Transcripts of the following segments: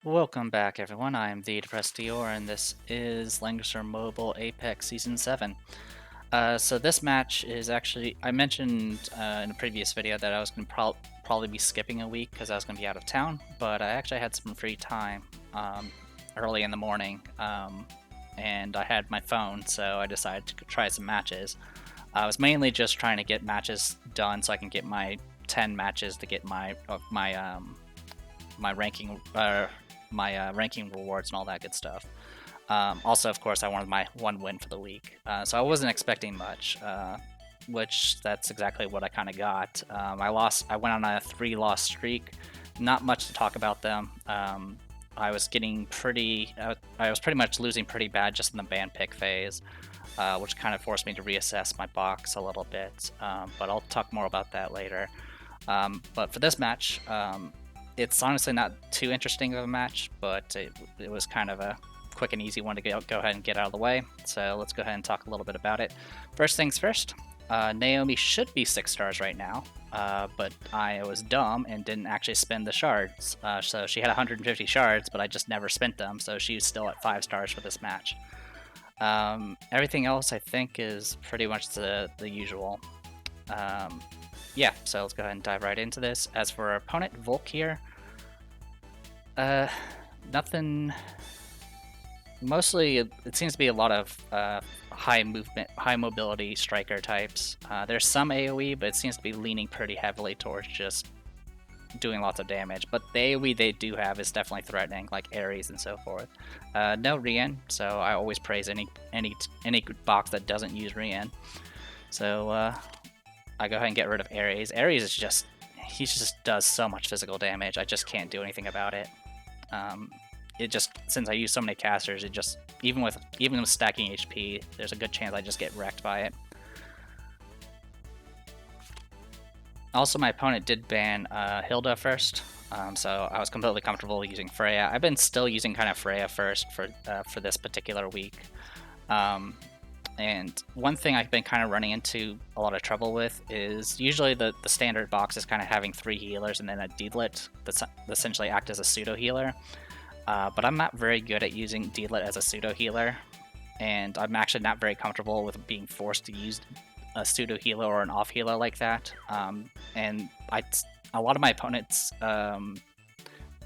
Welcome back, everyone. I am the Depressed Dior, and this is Langrisser Mobile Apex Season 7. So this match is actually, I mentioned in a previous video that I was going to probably be skipping a week because I was going to be out of town, but I actually had some free time early in the morning, and I had my phone, so I decided to try some matches. I was mainly just trying to get matches done so I can get my 10 matches to get my ranking ranking rewards and all that good stuff. Also, of course, I wanted my one win for the week, so I wasn't expecting much, which that's exactly what I kind of got. I went on a 3-loss streak. Not much to talk about them. I was getting pretty. I was pretty much losing pretty bad just in the ban pick phase, which kind of forced me to reassess my box a little bit. But I'll talk more about that later. But for this match, it's honestly not too interesting of a match, but it was kind of a quick and easy one to go ahead and get out of the way. So let's go ahead and talk a little bit about it. First things first, Naomi should be 6 stars right now, but I was dumb and didn't actually spend the shards. So she had 150 shards, but I just never spent them, so she's still at 5 stars for this match. Everything else I think is pretty much the usual. Yeah, so let's go ahead and dive right into this. As for our opponent, Volk here, nothing. Mostly, it seems to be a lot of high movement, high mobility striker types. There's some AoE, but it seems to be leaning pretty heavily towards just doing lots of damage. But the AoE they do have is definitely threatening, like Ares and so forth. No Rian, so I always praise any box that doesn't use Rian. So I go ahead and get rid of Ares. Ares is he just does so much physical damage. I just can't do anything about it. Since I use so many casters, even with stacking HP, there's a good chance I just get wrecked by it. Also, my opponent did ban Hilda first, so I was completely comfortable using Freya. I've been still using kind of Freya first for this particular week. And one thing I've been kind of running into a lot of trouble with is usually the standard box is kind of having 3 healers and then a Deedlit that essentially act as a pseudo healer. But I'm not very good at using Deedlit as a pseudo healer, and I'm actually not very comfortable with being forced to use a pseudo healer or an off healer like that. And a lot of my opponents, the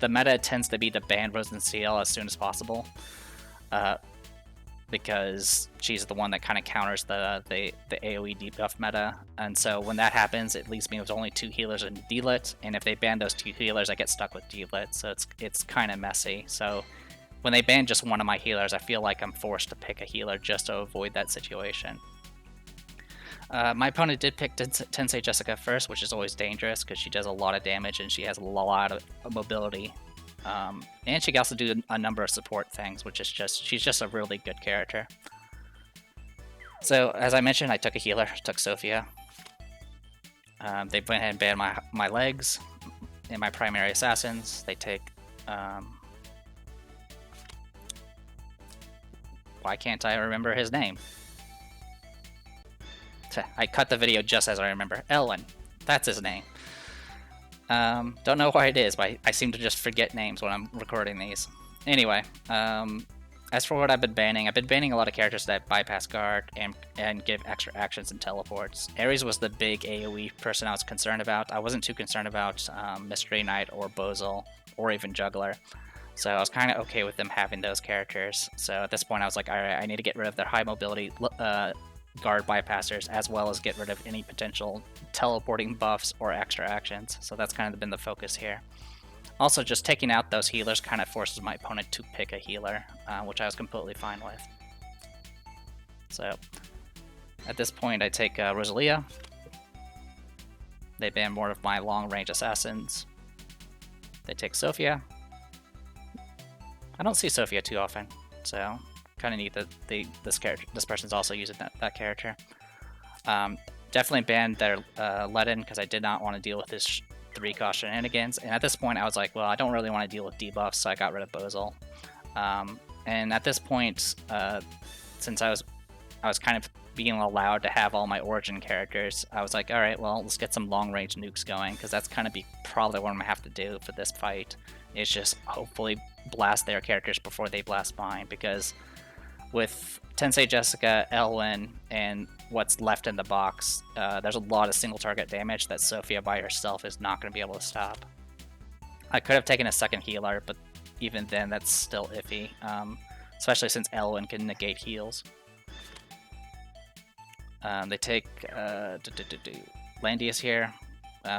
meta tends to be to ban Rose and CL as soon as possible. Because she's the one that kind of counters the AoE debuff meta, and so when that happens, it leaves me with only 2 healers and Deedlit, and if they ban those 2 healers, I get stuck with Deedlit, so it's kind of messy. So when they ban just one of my healers, I feel like I'm forced to pick a healer just to avoid that situation. My opponent did pick Tensei Jessica first, which is always dangerous because she does a lot of damage and she has a lot of mobility. And she can also do a number of support things, which is she's just a really good character. So, as I mentioned, I took a healer, took Sophia. They went ahead and banned my legs and my primary assassins. They take... why can't I remember his name? I cut the video just as I remember. Elwin. That's his name. Don't know why it is, but I seem to just forget names when I'm recording these. Anyway, as for what I've been banning a lot of characters that bypass guard and give extra actions and teleports. Ares was the big AoE person I was concerned about. I wasn't too concerned about Mystery Knight or Bozil or even Juggler. So I was kind of okay with them having those characters. So at this point I was like, alright, I need to get rid of their high mobility guard bypassers, as well as get rid of any potential teleporting buffs or extra actions. So that's kind of been the focus here. Also, just taking out those healers kind of forces my opponent to pick a healer, which I was completely fine with. So at this point I take Rosalia. They ban more of my long range assassins. They take Sophia. I don't see Sophia too often, so kind of neat that this person's also using that character. Definitely banned their Ledin because I did not want to deal with his 3-cost shenanigans. And at this point, I was like, well, I don't really want to deal with debuffs, so I got rid of Bozil. And at this point, since I was kind of being allowed to have all my origin characters, I was like, all right, well, let's get some long-range nukes going, because that's kind of probably what I'm gonna have to do for this fight. is just hopefully blast their characters before they blast mine, because with Tensei Jessica, Elwyn, and what's left in the box, there's a lot of single target damage that Sophia by herself is not going to be able to stop. I could have taken a second healer, but even then that's still iffy, especially since Elwyn can negate heals. They take Landius here,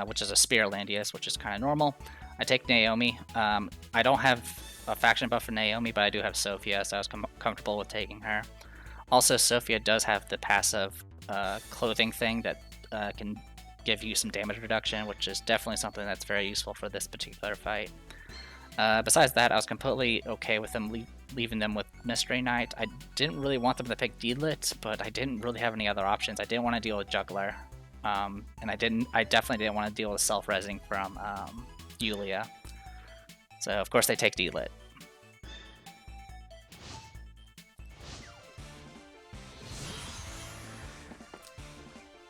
which is a Spear Landius, which is kind of normal. I take Naomi. I don't have a faction buff for Naomi, but I do have Sophia, so I was comfortable with taking her. Also, Sophia does have the passive clothing thing that can give you some damage reduction, which is definitely something that's very useful for this particular fight. Besides that, I was completely okay with them leaving them with Mystery Knight. I didn't really want them to pick Deedlit, but I didn't really have any other options. I didn't want to deal with Juggler, and I definitely didn't want to deal with self-resing from Yulia. So of course they take Deedlit.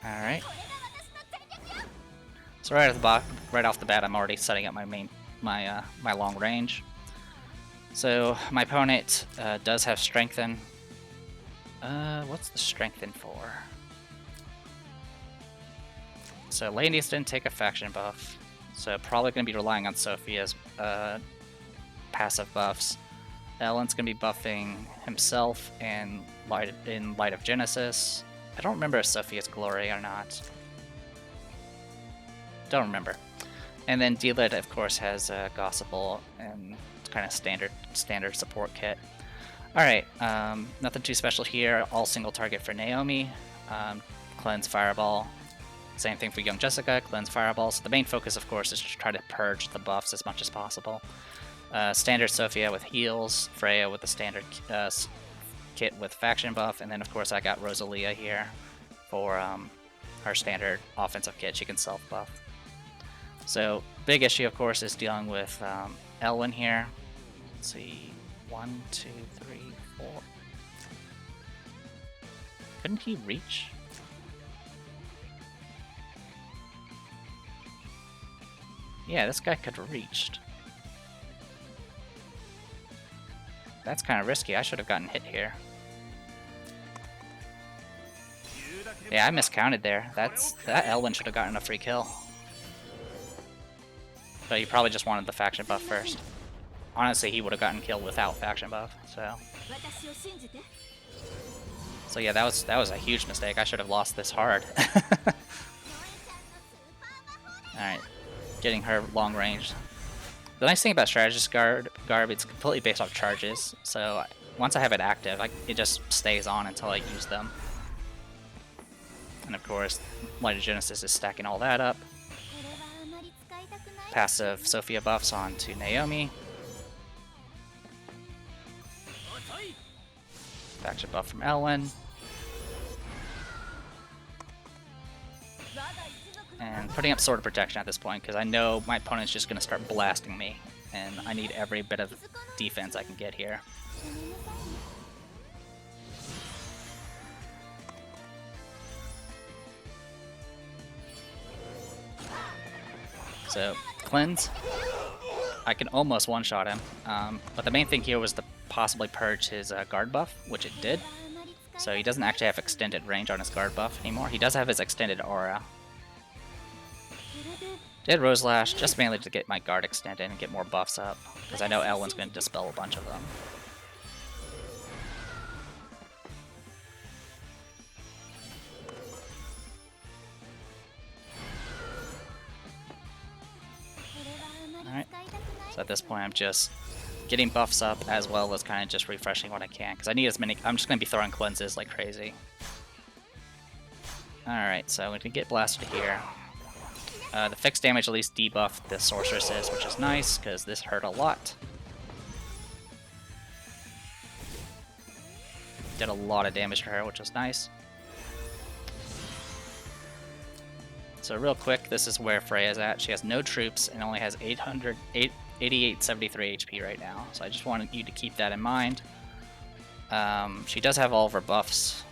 Alright. So right off the bat, I'm already setting up my long range. So my opponent does have Strengthen. What's the Strengthen for? So Landius didn't take a faction buff, so probably going to be relying on Sophia's passive buffs. Ellen's going to be buffing himself in Light of Genesis. I don't remember if Sophia's Glory or not. Don't remember. And then Deedlit, of course, has Gossipable and kind of standard support kit. Alright, nothing too special here. All single target for Naomi. Cleanse Fireball. Same thing for Young Jessica, Cleanse Fireball. So the main focus, of course, is to try to purge the buffs as much as possible. Standard Sophia with heals, Freya with the standard kit with faction buff, and then of course I got Rosalia here for her standard offensive kit. She can self-buff. So big issue, of course, is dealing with Elwyn here. Let's see, 1, 2, 3, 4. Couldn't he reach? Yeah, this guy could have reached. That's kind of risky. I should have gotten hit here. Yeah, I miscounted there. That Elwyn should have gotten a free kill. But he probably just wanted the faction buff first. Honestly, he would have gotten killed without faction buff. So yeah, that was a huge mistake. I should have lost this hard. All right, getting her long range. The nice thing about Strategist Garb, it's completely based off charges, so once I have it active, it just stays on until I use them. And of course, Light of Genesis is stacking all that up. Passive Sophia buffs onto Naomi. Faction buff from Elwyn. And putting up Sword of Protection at this point, because I know my opponent's just going to start blasting me, and I need every bit of defense I can get here. So, Cleanse. I can almost one-shot him, but the main thing here was to possibly purge his guard buff, which it did. So he doesn't actually have extended range on his guard buff anymore. He does have his extended aura. Did Roselash just mainly to get my guard extended and get more buffs up, because I know Elwyn's going to dispel a bunch of them. Alright, so at this point I'm just getting buffs up as well as kind of just refreshing what I can, because I need as many. I'm just going to be throwing cleanses like crazy. Alright, so we can get blasted here. The fixed damage at least debuffed the sorceresses, which is nice, because this hurt a lot. Did a lot of damage to her, which was nice. So real quick, this is where Freya's at. She has no troops and only has 8873 HP right now. So I just wanted you to keep that in mind. She does have all of her buffs.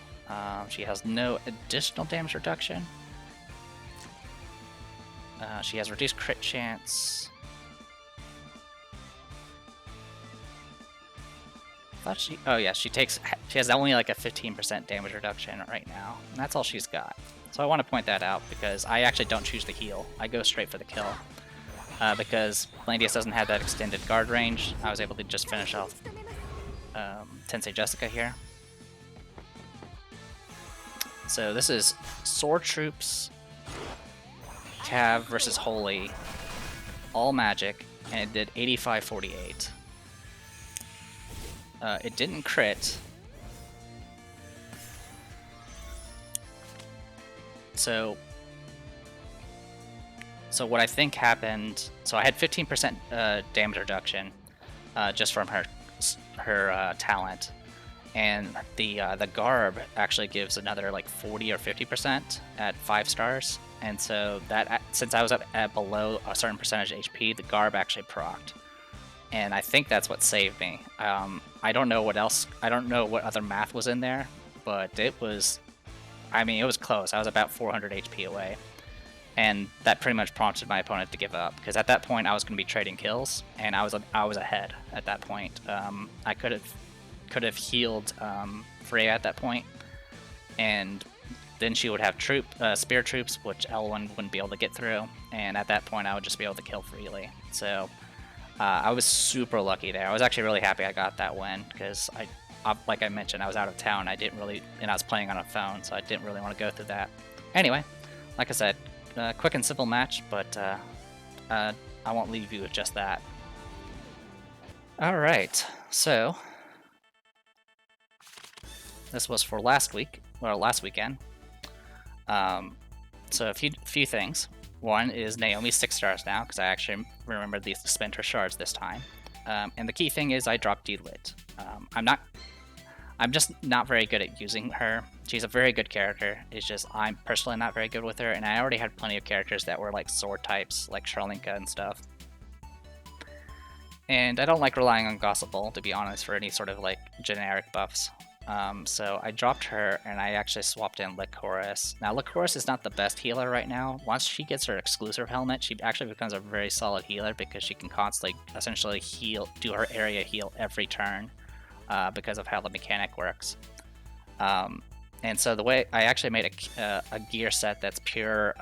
She has no additional damage reduction. She has reduced crit chance. thought she... Oh yeah, she has only like a 15% damage reduction right now. And that's all she's got. So I want to point that out because I actually don't choose the heal. I go straight for the kill. Because Landius doesn't have that extended guard range, I was able to just finish off Tensei Jessica here. So this is Sword Troops, Cav versus Holy, all magic, and it did 85-48. It didn't crit. So what I think happened, so I had 15% damage reduction just from her talent, and the Garb actually gives another like 40 or 50% at 5 stars, and so that, since I was up at below a certain percentage HP, the Garb actually procced. And I think that's what saved me. I don't know what else, I don't know what other math was in there, but it was, I mean, it was close. I was about 400 HP away. And that pretty much prompted my opponent to give up, because at that point I was going to be trading kills, and I was ahead at that point. I could have healed Freya at that point, and then she would have spear troops, which Elwyn wouldn't be able to get through, and at that point I would just be able to kill freely. So I was super lucky there. I was actually really happy I got that win, because like I mentioned, I was out of town. I was playing on a phone, so I didn't really want to go through that. Anyway, like I said, quick and simple match, but I won't leave you with just that. Alright, so this was for last weekend. So a few things. One is Naomi's 6 stars now, because I actually remembered to spend her shards this time. And the key thing is I dropped D-Lit. I'm just not very good at using her. She's a very good character, it's just I'm personally not very good with her, and I already had plenty of characters that were like sword types, like Charlinka and stuff. And I don't like relying on Gossip Bowl, to be honest, for any sort of like generic buffs. So I dropped her, and I actually swapped in Lycoris. Now, Lycoris is not the best healer right now. Once she gets her exclusive helmet, she actually becomes a very solid healer, because she can constantly, essentially do her area heal every turn, because of how the mechanic works. And so the way I actually made a gear set that's pure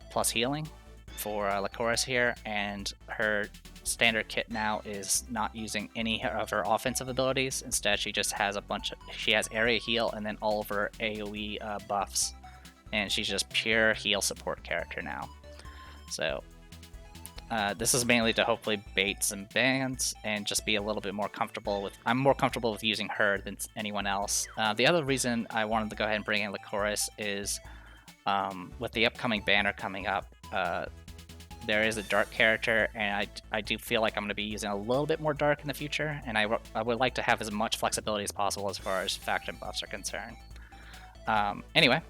plus healing for Lycoris here, and her standard kit now is not using any of her offensive abilities. Instead, she just has she has area heal and then all of her AoE buffs, and she's just pure heal support character now. So this is mainly to hopefully bait some bans and just be a little bit more comfortable with. I'm more comfortable with using her than anyone else. The other reason I wanted to go ahead and bring in Lycoris is with the upcoming banner coming up, there is a dark character, and I do feel like I'm going to be using a little bit more dark in the future, and I would like to have as much flexibility as possible as far as faction buffs are concerned. Anyway,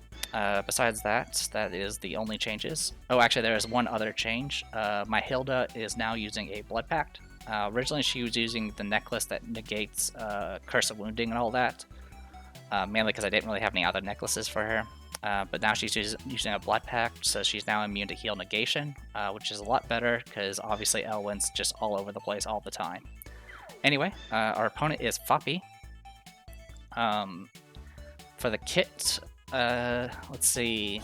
besides that is the only changes. Oh, actually, there is one other change. My Hilda is now using a Blood Pact. Originally, she was using the necklace that negates Curse of Wounding and all that, mainly because I didn't really have any other necklaces for her. But now she's using a Blood Pact, so she's now immune to heal negation, which is a lot better, because obviously Elwyn's just all over the place all the time. Anyway, our opponent is Foppy. For the kit, let's see,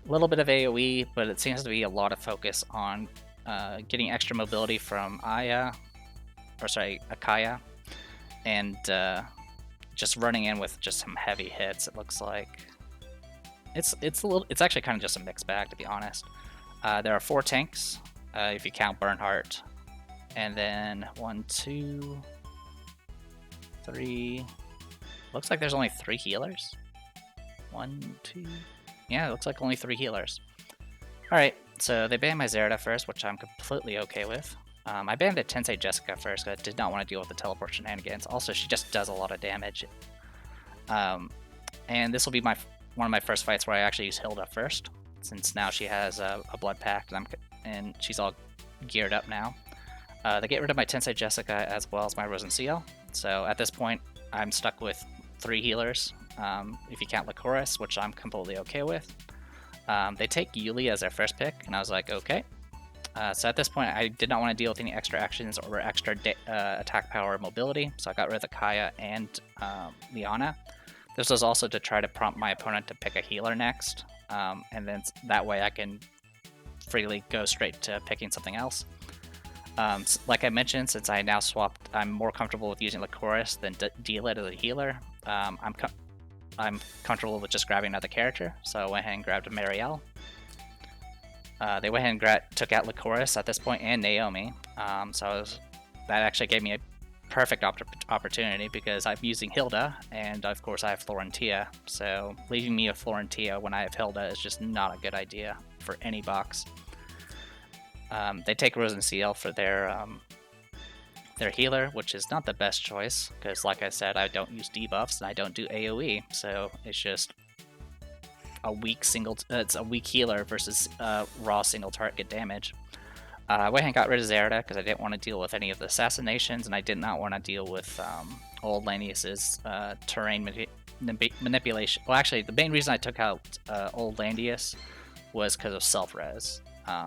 a little bit of AoE, but it seems to be a lot of focus on getting extra mobility from Akaya, and just running in with just some heavy hits. It looks like it's actually kind of just a mixed bag, to be honest. There are 4 tanks if you count Bernhardt, and then 1, 2, 3. Looks like there's only 3 healers. 1, 2. Yeah, it looks like only 3 healers. Alright, so they banned my Zerida first, which I'm completely okay with. I banned the Tensei Jessica first, because I did not want to deal with the teleport shenanigans. Also, she just does a lot of damage. And this will be one of my first fights where I actually use Hilda first, since now she has a Blood Pact, and she's all geared up now. They get rid of my Tensei Jessica as well as my Rose and Seal. So at this point, I'm stuck with 3 healers, if you count Lycoris, which I'm completely okay with. They take Yuli as their first pick, and I was like, okay. So at this point, I did not want to deal with any extra actions or extra attack power or mobility, so I got rid of the Kaya and Liana. This was also to try to prompt my opponent to pick a healer next, and then that way I can freely go straight to picking something else. Like I mentioned, since I now swapped, I'm more comfortable with using Lycoris than Dealet as a healer. I'm comfortable with just grabbing another character, so I went ahead and grabbed Marielle. They went ahead and took out Lycoris at this point and Naomi, that actually gave me a perfect opportunity because I'm using Hilda, and of course I have Florentia, so leaving me with Florentia when I have Hilda is just not a good idea for any box. They take Rose and Seal for their healer, which is not the best choice, because like I said, I don't use debuffs and I don't do AoE, so it's just a weak it's a weak healer versus raw single target damage. I went and got rid of Zerda because I didn't want to deal with any of the assassinations, and I did not want to deal with old Landius's terrain manipulation. Well, actually, the main reason I took out old Landius was because of self-res.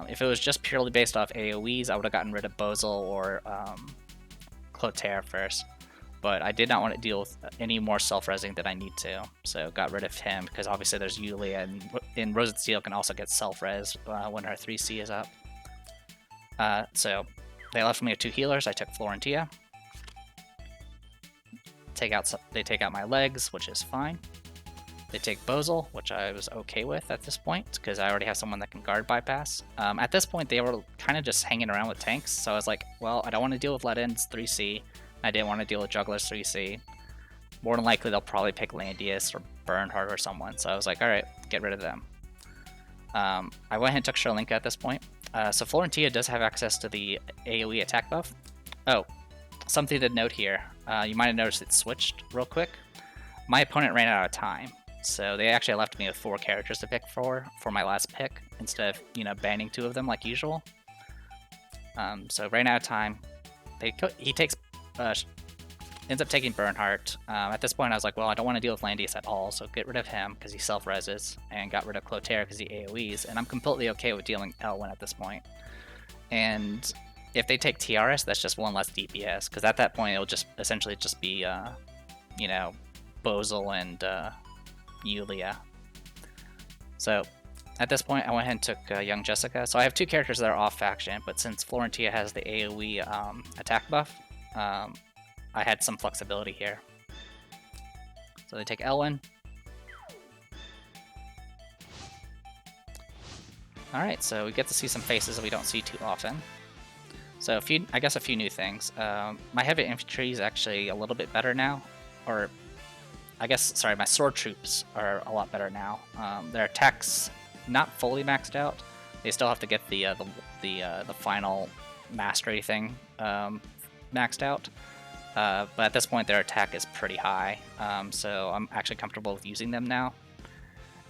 If it was just purely based off AoEs, I would have gotten rid of Bozel or Clotaire first. But I did not want to deal with any more self-resing than I need to, so got rid of him because obviously there's Yulia, and Rose and Seal can also get self-res when her 3C is up. So they left me with 2 healers. I took Florentia. They take out my legs, which is fine. They take Bozel, which I was okay with at this point, because I already have someone that can guard bypass. At this point, they were kind of just hanging around with tanks, so I was like, well, I don't want to deal with Ledin's 3C. I didn't want to deal with Juggler's 3C. More than likely, they'll probably pick Landius or Bernhardt or someone, so I was like, alright, get rid of them. I went ahead and took Sherlinka at this point. So Florentia does have access to the AoE attack buff. Oh, something to note here. You might have noticed it switched real quick. My opponent ran out of time, so they actually left me with 4 characters to pick for my last pick, instead of, banning 2 of them like usual. So ran out of time. He ends up taking Bernhardt. At this point, I was like, well, I don't want to deal with Landius at all, so get rid of him because he self-reses, and got rid of Clotaire because he AoEs, and I'm completely okay with dealing Elwyn at this point. And if they take TRS, that's just 1 less DPS, because at that point, it'll just essentially just be, Bozel and Yulia. So at this point, I went ahead and took Young Jessica. So I have 2 characters that are off faction, but since Florentia has the AoE attack buff, I had some flexibility here. So they take Elwyn. Alright, so we get to see some faces that we don't see too often. So I guess a few new things. My heavy infantry is actually a little bit better now, or my sword troops are a lot better now. Their attacks not fully maxed out. They still have to get the final mastery thing maxed out. But at this point, their attack is pretty high, so I'm actually comfortable with using them now.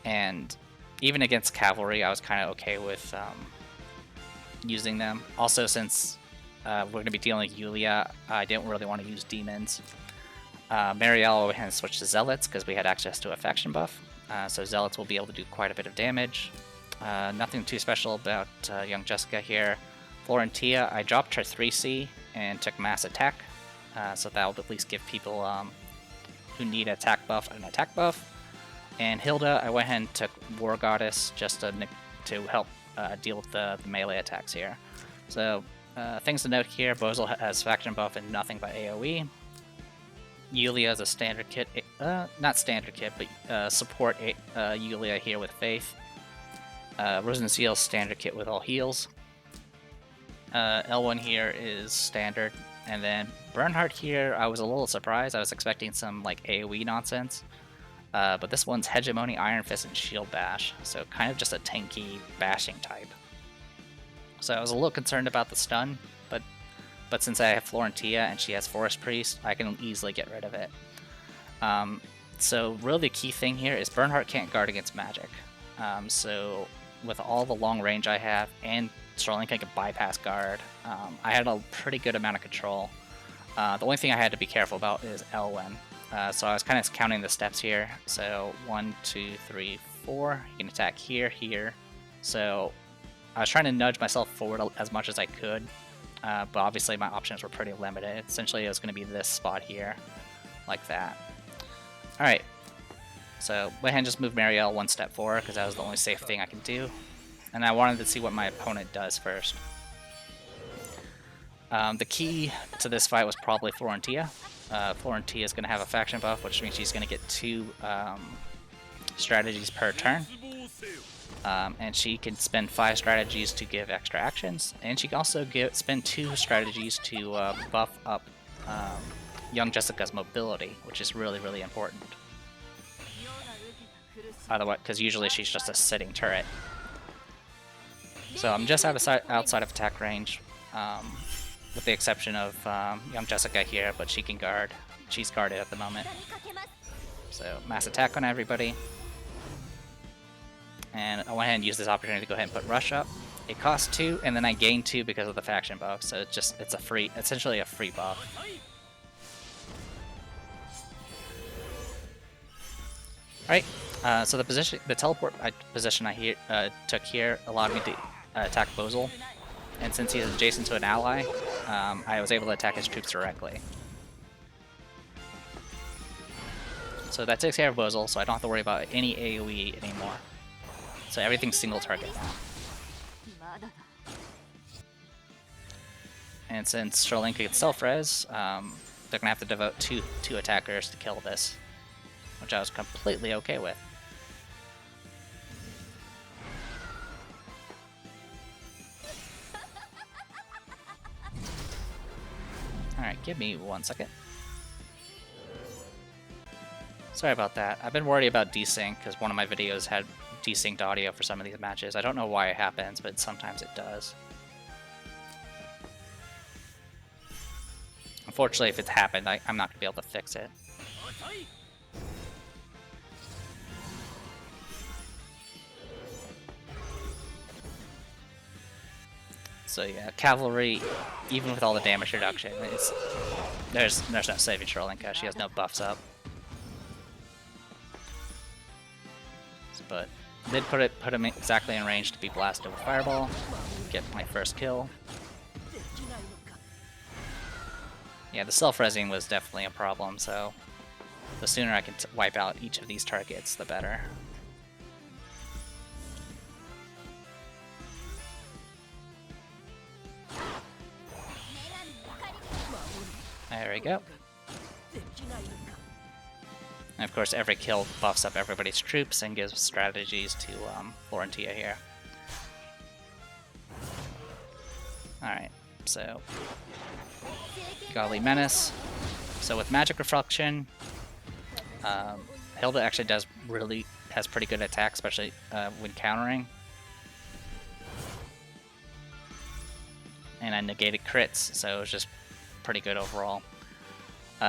And even against cavalry, I was kind of okay with using them. Also, since we're going to be dealing with Yulia, I didn't really want to use demons. Marielle went ahead and switched to Zealots because we had access to a faction buff, so Zealots will be able to do quite a bit of damage. Nothing too special about Young Jessica here. Florentia, I dropped her 3C and took Mass Attack. So that will at least give people who need attack buff an attack buff. And Hilda, I went ahead and took War Goddess just to help deal with the melee attacks here. So things to note here, Bozel has faction buff and nothing but AoE. Yulia is a standard kit, not standard kit, but support Yulia here with Faith. Rose and Seal standard kit with all heals. L1 here is standard. And then Bernhardt here, I was a little surprised. I was expecting some like AoE nonsense. But this one's Hegemony, Iron Fist, and Shield Bash. So kind of just a tanky bashing type. So I was a little concerned about the stun, but since I have Florentia and she has Forest Priest, I can easily get rid of it. So really the key thing here is Bernhardt can't guard against magic. So with all the long range I have and Sherlinka can bypass guard, I had a pretty good amount of control. The only thing I had to be careful about is Elwyn. So I was kind of counting the steps here. So 1, 2, 3, 4. You can attack here, here. So I was trying to nudge myself forward as much as I could, but obviously my options were pretty limited. Essentially, it was going to be this spot here, like that. Alright, so went ahead and just moved Marielle one step forward because that was the only safe thing I could do. And I wanted to see what my opponent does first. The key to this fight was probably Florentia. Florentia is going to have a faction buff, which means she's going to get 2 strategies per turn. And she can spend 5 strategies to give extra actions, and she can also spend 2 strategies to buff up young Jessica's mobility, which is really, really important. Otherwise, because usually she's just a sitting turret. So I'm just outside of attack range, with the exception of young Jessica here, but she can guard. She's guarded at the moment. So mass attack on everybody. And I went ahead and used this opportunity to go ahead and put Rush up. It costs 2, and then I gain 2 because of the faction buff, so it's a free, essentially a free buff. Alright, so the teleport position I took here allowed me to attack Bozel, and since he's adjacent to an ally, I was able to attack his troops directly. So that takes care of Bozel, so I don't have to worry about any AoE anymore. So everything's single target now. And since Strolinka gets self-res, they're gonna have to devote two attackers to kill this, which I was completely okay with. Alright, give me 1 second. Sorry about that. I've been worried about desync because one of my videos had desynced audio for some of these matches. I don't know why it happens, but sometimes it does. Unfortunately, if it's happened, I'm not going to be able to fix it. So yeah, cavalry, even with all the damage reduction, there's no saving Strolinka. She has no buffs up. But did put him exactly in range to be blasted with Fireball, get my first kill. Yeah, the self-resing was definitely a problem, so the sooner I can wipe out each of these targets, the better. There we go. And of course, every kill buffs up everybody's troops and gives strategies to Florentia here. Alright, so Godly Menace. So with Magic Reflection, Hilda actually has pretty good attack, especially when countering. And I negated crits, so it was just pretty good overall.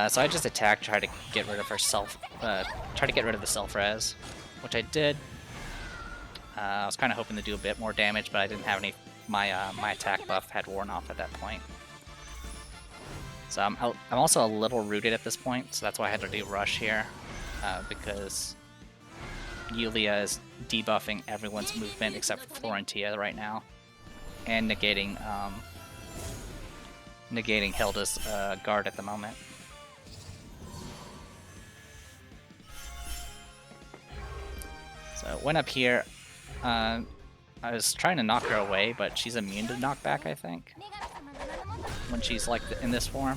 So I just attacked, try to get rid of her try to get rid of the self-res, which I did. I was kind of hoping to do a bit more damage, but I didn't have any. My attack buff had worn off at that point. So I'm also a little rooted at this point, so that's why I had to do Rush here, because Yulia is debuffing everyone's movement except for Florentia right now, and negating Hilda's guard at the moment. So went up here. I was trying to knock her away, but she's immune to knockback, I think, when she's like in this form.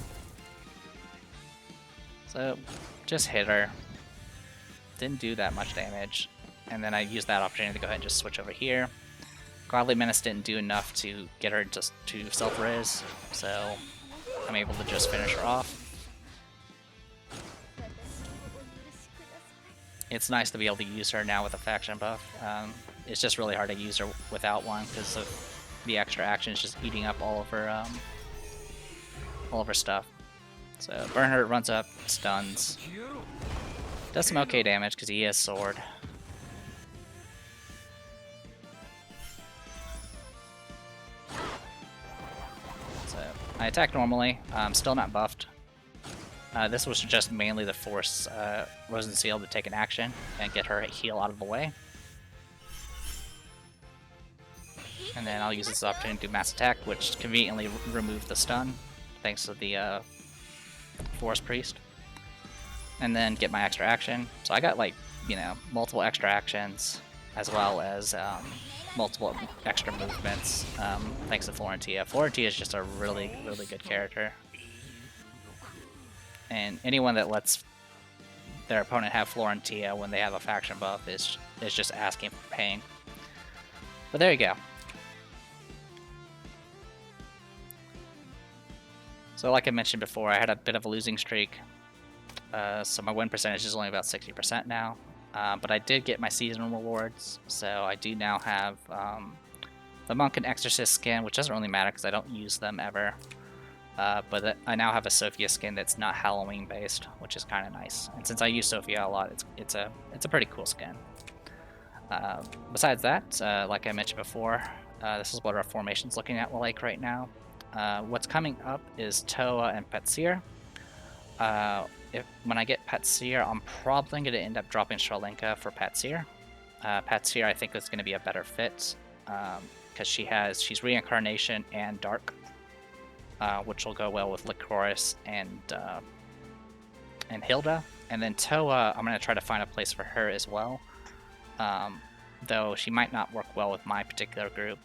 So just hit her. Didn't do that much damage, and then I used that opportunity to go ahead and just switch over here. Godly Menace didn't do enough to get her just to self-res, so I'm able to just finish her off. It's nice to be able to use her now with a faction buff. It's just really hard to use her without one because of the extra actions just eating up all of her stuff. So Bernhardt runs up, stuns, does some okay damage because he has sword. So I attack normally. I'm still not buffed. This was just mainly to force Rosenseal to take an action and get her heal out of the way. And then I'll use this opportunity to do Mass Attack, which conveniently removed the stun, thanks to the Forest Priest. And then get my extra action. So I got, like, you know, multiple extra actions, as well as multiple extra movements, thanks to Florentia. Florentia is just a really, really good character. And anyone that lets their opponent have Florentia when they have a faction buff is just asking for pain. But there you go. So like I mentioned before, I had a bit of a losing streak. So my win percentage is only about 60% now. But I did get my seasonal rewards, so I do now have the Monk and Exorcist skin, which doesn't really matter because I don't use them ever. But I now have a Sophia skin that's not Halloween based, which is kind of nice. And since I use Sophia a lot, it's a pretty cool skin. Besides that, like I mentioned before, this is what our formation's looking at like right now. What's coming up is Toa and Petseer. When I get Petseer, I'm probably going to end up dropping Sharlinka for Petseer. Petseer I think is going to be a better fit because she's Reincarnation and Dark, which will go well with Lycoris and Hilda. And then Toa, I'm going to try to find a place for her as well, though she might not work well with my particular group.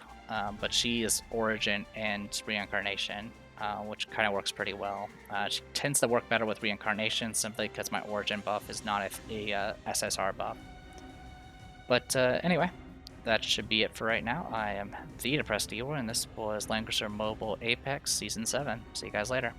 But she is Origin and Reincarnation, which kind of works pretty well. She tends to work better with Reincarnation simply because my Origin buff is not a SSR buff. But anyway, that should be it for right now. I am the Depressed Eeyore, and this was Langrisser Mobile Apex Season 7. See you guys later.